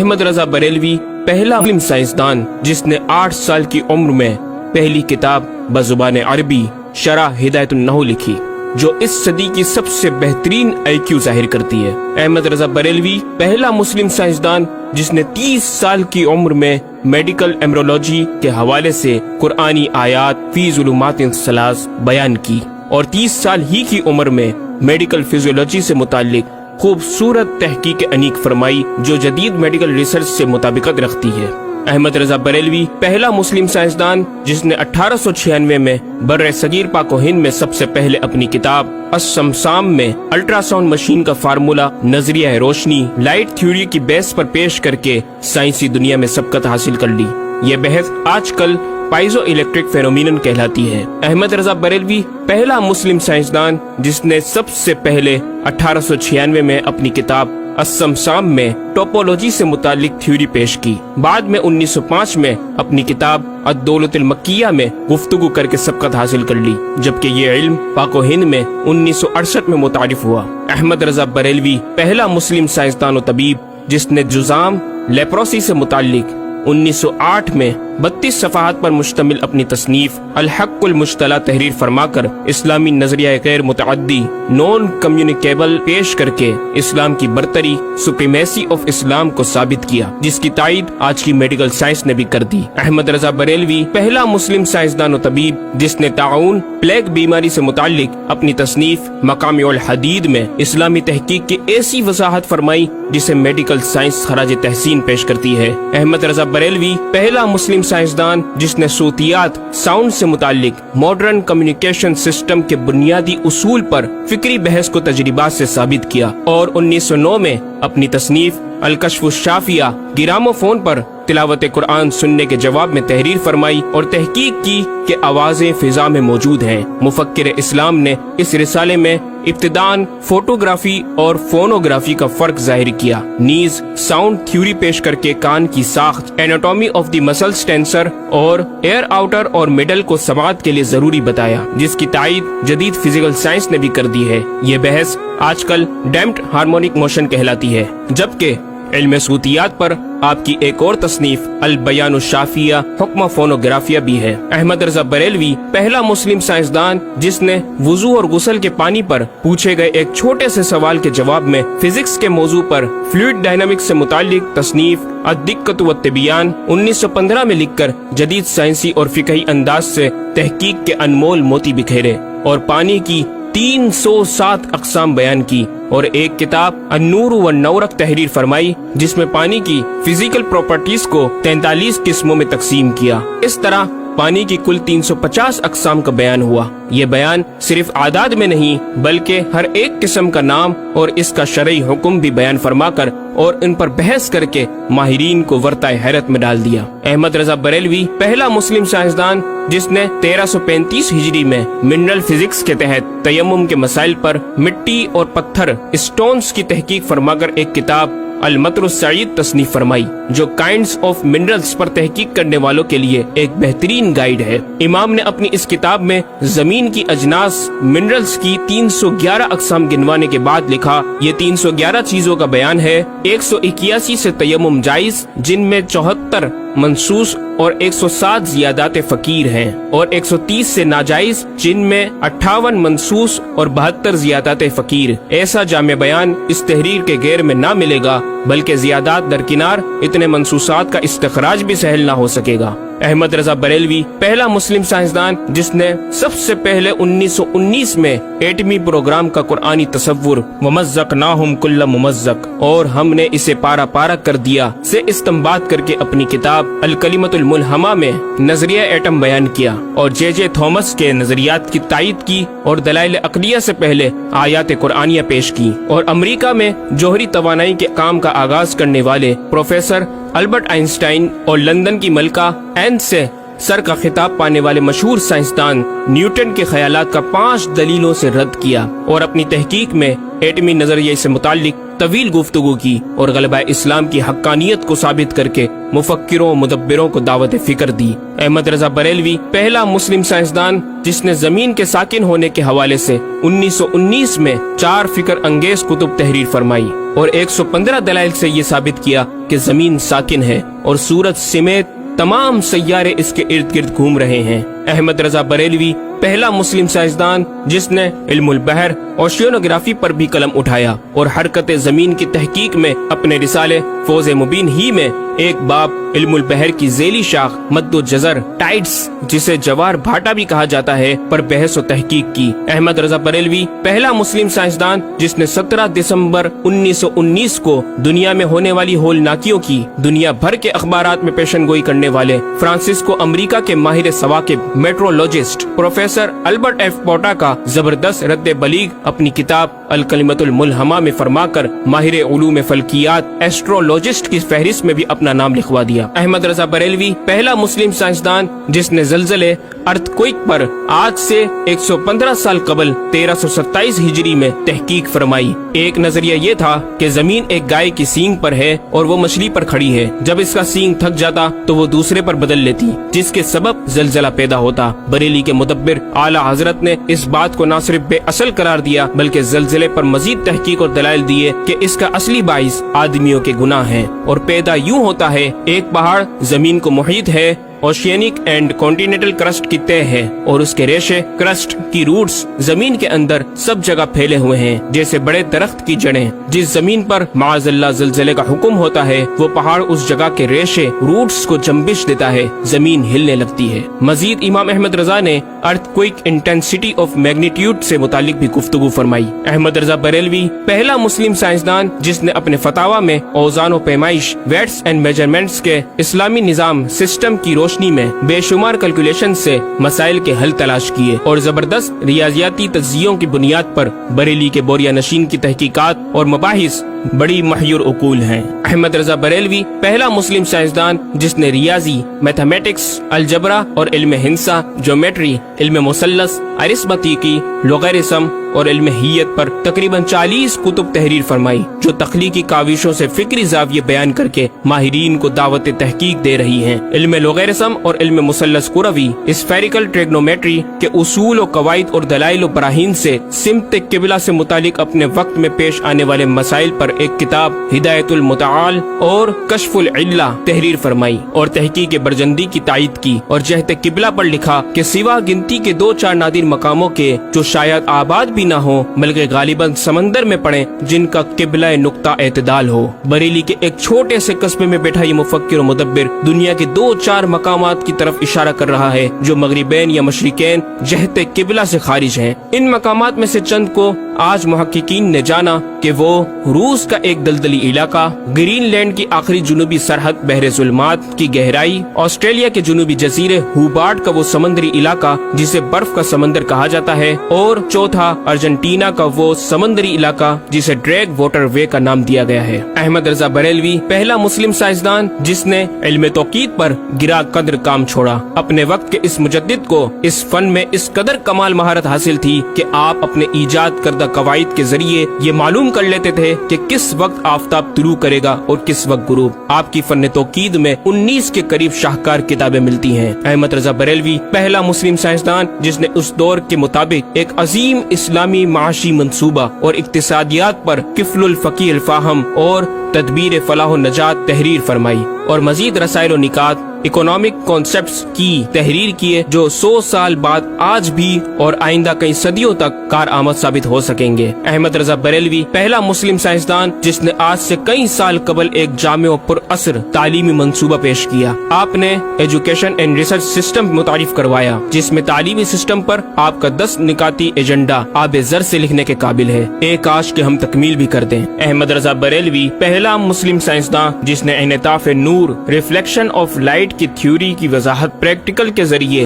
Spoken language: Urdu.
احمد رضا بریلوی پہلا مسلم سائنسدان جس نے 8 سال کی عمر میں پہلی کتاب بزبان عربی شرح ہدایت النحو لکھی، جو اس صدی کی سب سے بہترین IQ ظاہر کرتی ہے۔ احمد رضا بریلوی پہلا مسلم سائنسدان جس نے 30 سال کی عمر میں میڈیکل ایمبرولوجی کے حوالے سے قرآنی آیات فی ظلمات ثلاث بیان کی، اور 30 سال ہی کی عمر میں میڈیکل فزیولوجی سے متعلق خوبصورت تحقیق انیق فرمائی، جو جدید میڈیکل ریسرچ سے مطابقت رکھتی ہے۔ احمد رضا بریلوی پہلا مسلم سائنسدان جس نے 1896 میں بر صغیر پاک و ہند میں سب سے پہلے اپنی کتاب السمسام میں الٹرا ساؤنڈ مشین کا فارمولا نظریہ روشنی لائٹ تھیوری کی بیس پر پیش کر کے سائنسی دنیا میں سبقت حاصل کر لی۔ یہ بحث آج کل پائزو الیکٹرک فینومینن کہلاتی ہے۔ احمد رضا بریلوی پہلا مسلم سائنسدان جس نے سب سے پہلے 1896 میں اپنی کتاب السمسام میں ٹوپولوجی سے متعلق تھیوری پیش کی۔ بعد میں 1905 میں اپنی کتاب الدولۃ المکیہ میں گفتگو کر کے سبقت حاصل کر لی، جبکہ یہ علم پاک و ہند میں 1968 میں متعارف ہوا۔ احمد رضا بریلوی پہلا مسلم سائنسدان و طبیب جس نے جذام لیپروسی سے متعلق 1908 میں 32 صفحات پر مشتمل اپنی تصنیف الحق المجتلی تحریر فرما کر اسلامی نظریہ غیر متعدی نون کمیونیکیبل پیش کر کے اسلام کی برتری سپریمیسی آف اسلام کو ثابت کیا، جس کی تائید آج کی میڈیکل سائنس نے بھی کر دی۔ احمد رضا بریلوی پہلا مسلم سائنسدان و طبیب جس نے طاعون پلیگ بیماری سے متعلق اپنی تصنیف مقامع الحدید میں اسلامی تحقیق کی ایسی وضاحت فرمائی جسے میڈیکل سائنس خراج تحسین پیش کرتی ہے۔ احمد رضا بریلوی پہلا مسلم سائنسدان جس نے صوتیات ساؤنڈ سے متعلق ماڈرن کمیونیکیشن سسٹم کے بنیادی اصول پر فکری بحث کو تجربات سے ثابت کیا، اور 1909 میں اپنی تصنیف الکشف الشافیہ گرامو فون پر تلاوت قرآن سننے کے جواب میں تحریر فرمائی اور تحقیق کی کہ آوازیں فضا میں موجود ہیں۔ مفکر اسلام نے اس رسالے میں ابتداً فوٹوگرافی اور فونوگرافی کا فرق ظاہر کیا، نیز ساؤنڈ تھیوری پیش کر کے کان کی ساخت anatomy of the muscles tensor اور ایئر آؤٹر اور مڈل کو سماعت کے لیے ضروری بتایا، جس کی تائید جدید فزیکل سائنس نے بھی کر دی ہے۔ یہ بحث آج کل ڈیمپڈ ہارمونک موشن کہلاتی ہے، جبکہ علم صوتیات پر آپ کی ایک اور تصنیف البیان الشافیہ حکم فونوگرافیہ بھی ہے۔ احمد رضا بریلوی پہلا مسلم سائنسدان جس نے وضو اور غسل کے پانی پر پوچھے گئے ایک چھوٹے سے سوال کے جواب میں فزکس کے موضوع پر فلوئڈ ڈائنامکس سے متعلق تصنیف الدقۃ والتبیان 1915 میں لکھ کر جدید سائنسی اور فقہی انداز سے تحقیق کے انمول موتی بکھیرے اور پانی کی 307 اقسام بیان کی، اور ایک کتاب النور والنورق تحریر فرمائی جس میں پانی کی فزیکل پراپرٹیز کو 43 قسموں میں تقسیم کیا۔ اس طرح پانی کی کل 350 اقسام کا بیان ہوا۔ یہ بیان صرف اعداد میں نہیں بلکہ ہر ایک قسم کا نام اور اس کا شرعی حکم بھی بیان فرما کر اور ان پر بحث کر کے ماہرین کو ورطہ حیرت میں ڈال دیا۔ احمد رضا بریلوی پہلا مسلم سائنسدان جس نے 1335 ہجری میں منرل فزکس کے تحت تیمم کے مسائل پر مٹی اور پتھر اسٹونز کی تحقیق فرما کر ایک کتاب المطر السعید تصنیف فرمائی، جو کائنڈز آف منرلز پر تحقیق کرنے والوں کے لیے ایک بہترین گائیڈ ہے۔ امام نے اپنی اس کتاب میں زمین کی اجناس منرلز کی 311 اقسام گنوانے کے بعد لکھا، یہ 311 چیزوں کا بیان ہے۔ 181 سے تیمم جائز جن میں 74 منصوص اور 107 زیادات فقیر ہیں، اور 130 سے ناجائز جن میں 58 منصوص اور 72 زیادات فقیر۔ ایسا جامع بیان اس تحریر کے غیر میں نہ ملے گا، بلکہ زیادات درکنار اتنے منصوصات کا استخراج بھی سہل نہ ہو سکے گا۔ احمد رضا بریلوی پہلا مسلم سائنسدان جس نے سب سے پہلے 1919 میں ایٹمی پروگرام کا قرآنی تصور ومزقناہم کل ممزق اور ہم نے اسے پارا پارا کر دیا سے استنباط کر کے اپنی کتاب الکلمۃ الملہمہ میں نظریہ ایٹم بیان کیا، اور جے جے تھامس کے نظریات کی تائید کی اور دلائل عقلیہ سے پہلے آیات قرآنیہ پیش کی، اور امریکہ میں جوہری توانائی کے کام کا آغاز کرنے والے پروفیسر البرٹ آئنسٹائن اور لندن کی ملکہ این سے سر کا خطاب پانے والے مشہور سائنسدان نیوٹن کے خیالات کا 5 دلیلوں سے رد کیا، اور اپنی تحقیق میں ایٹمی نظریے سے متعلق طویل گفتگو کی اور غلبہ اسلام کی حقانیت کو ثابت کر کے مفکروں مدبروں کو دعوت فکر دی۔ احمد رضا بریلوی پہلا مسلم سائنسدان جس نے زمین کے ساکن ہونے کے حوالے سے 1919 میں 4 فکر انگیز کتب تحریر فرمائی اور 115 دلائل سے یہ ثابت کیا کہ زمین ساکن ہے اور سورج سمیت تمام سیارے اس کے ارد گرد گھوم رہے ہیں۔ احمد رضا بریلوی پہلا مسلم سائنسدان جس نے علم البحر اوشینوگرافی پر بھی قلم اٹھایا اور حرکت زمین کی تحقیق میں اپنے رسالے فوز مبین ہی میں ایک باب علم البحر کی ذیلی شاخ مد و جزر ٹائڈس جسے جوار بھاٹا بھی کہا جاتا ہے پر بحث و تحقیق کی۔ احمد رضا بریلوی پہلا مسلم سائنسدان جس نے 17 دسمبر 1919 کو دنیا میں ہونے والی ہولناکیوں کی دنیا بھر کے اخبارات میں پیشن گوئی کرنے والے فرانسسکو امریکہ کے ماہر ثواقب میٹرولوجسٹ پروفیسر البرٹ ایف پوٹا کا زبردست رد بلیغ اپنی کتاب الکلمۃ الملہمہ میں فرما کر ماہر علوم فلکیات ایسٹرولوجسٹ کی فہرست میں بھی اپنا نام لکھوا دیا۔ احمد رضا بریلوی پہلا مسلم سائنسدان جس نے زلزلے ارتھ کوئک پر آج سے 115 سال قبل 1327 ہجری میں تحقیق فرمائی۔ ایک نظریہ یہ تھا کہ زمین ایک گائے کی سینگ پر ہے اور وہ مچھلی پر کھڑی ہے، جب اس کا سینگ تھک جاتا تو وہ دوسرے پر بدل لیتی جس کے سبب زلزلہ پیدا ہوتا۔ بریلی کے مدبر اعلی حضرت نے اس بات کو نہ صرف بے اصل قرار دیا بلکہ زلزلے پر مزید تحقیق اور دلائل دیے کہ اس کا اصلی باعث آدمیوں کے گناہ ہیں اور پیدا یوں ہوتا ہے ایک پہاڑ زمین کو محیط ہے، اوشینک اینڈ کانٹیننٹل کرسٹ کی تہ ہے اور اس کے ریشے کرسٹ کی روٹس زمین کے اندر سب جگہ پھیلے ہوئے ہیں جیسے بڑے درخت کی جڑیں۔ جس زمین پر معاذ اللہ زلزلے کا حکم ہوتا ہے وہ پہاڑ اس جگہ کے ریشے روٹس کو جنبش دیتا ہے، زمین ہلنے لگتی ہے۔ مزید امام احمد رضا نے ارتھ کوئک انٹینسٹی آف میگنیٹیوڈ سے متعلق بھی گفتگو فرمائی۔ احمد رضا بریلوی پہلا مسلم سائنسدان جس نے اپنے فتاوی میں اوزان و پیمائش ویٹس اینڈ میجرمنٹس کے اسلامی نظام سسٹم کی روشنی میں بے شمار کیلکولیشن سے مسائل کے حل تلاش کیے اور زبردست ریاضیاتی تجزیوں کی بنیاد پر بریلی کے بوریا نشین کی تحقیقات اور مباحث بڑی محیر عقول ہیں۔ احمد رضا بریلوی پہلا مسلم سائنسدان جس نے ریاضی، میتھمیٹکس، الجبرا اور علم ہندسہ، جیومیٹری، علم مثلث، ارثمیٹکی، لوگرثم اور علم ہیت پر تقریباً 40 کتب تحریر فرمائی جو تخلیقی کاوشوں سے فکری زاویے بیان کر کے ماہرین کو دعوت تحقیق دے رہی ہیں۔ علم لوگرثم اور علم مثلث کروی، اسفیریکل ٹریگنومیٹری کے اصول و قواعد اور دلائل و براہین سے سمت قبلہ سے متعلق اپنے وقت میں پیش آنے والے مسائل پر ایک کتاب ہدایت المتعال اور کشف العلہ تحریر فرمائی اور تحقیق برجندی کی تائید کی اور جہت قبلہ پر لکھا کہ سوا گنتی کے 2-4 نادر مقاموں کے جو شاید آباد بھی نہ ہو بلکہ غالباً سمندر میں پڑے جن کا قبلہ نقطہ اعتدال ہو۔ بریلی کے ایک چھوٹے سے قصبے میں بیٹھا یہ مفکر و مدبر دنیا کے 2-4 مقامات کی طرف اشارہ کر رہا ہے جو مغربین یا مشرقین جہت قبلہ سے خارج ہیں۔ ان مقامات میں سے چند کو آج محققین نے جانا کہ وہ روس کا ایک دلدلی علاقہ، گرین لینڈ کی آخری جنوبی سرحد بحر ظلمات کی گہرائی، آسٹریلیا کے جنوبی جزیرے ہوبارٹ کا وہ سمندری علاقہ جسے برف کا سمندر کہا جاتا ہے، اور چوتھا ارجنٹینا کا وہ سمندری علاقہ جسے ڈریگ واٹر وے کا نام دیا گیا ہے۔ احمد رضا بریلوی پہلا مسلم سائنسدان جس نے علم توقید پر گرا قدر کام چھوڑا۔ اپنے وقت کے اس مجدد کو اس فن میں اس قدر کمال مہارت حاصل تھی کہ آپ اپنے ایجاد کردہ قواعد کے ذریعے یہ معلوم کر لیتے تھے کہ کس وقت آفتاب طلوع کرے گا اور کس وقت غروب۔ آپ کی فن توقید میں 19 کے قریب شاہکار کتابیں ملتی ہیں۔ احمد رضا بریلوی پہلا مسلم سائنسدان جس نے اس دور کے مطابق ایک عظیم اسلامی معاشی منصوبہ اور اقتصادیات پر کفل الفقیہ الفاہم اور تدبیر فلاح و نجات تحریر فرمائی اور مزید رسائل و نکات اکنامک کانسیپٹس کی تحریر کیے جو 100 سال بعد آج بھی اور آئندہ کئی صدیوں تک کارآمد ثابت ہو سکیں گے۔ احمد رضا بریلوی پہلا مسلم سائنسدان جس نے آج سے کئی سال قبل ایک جامع و پر اثر تعلیمی منصوبہ پیش کیا۔ آپ نے ایجوکیشن اینڈ ریسرچ سسٹم متعارف کروایا جس میں تعلیمی سسٹم پر آپ کا 10 نکاتی ایجنڈا آب زر سے لکھنے کے قابل ہے، ایک کاش کہ ہم تکمیل بھی کر دیں۔ احمد رضا بریلوی پہلا مسلم سائنسدان جس نے انعطاف نور ریفلیکشن آف لائٹ کی تھیوری کی وضاحت پریکٹیکل کے ذریعے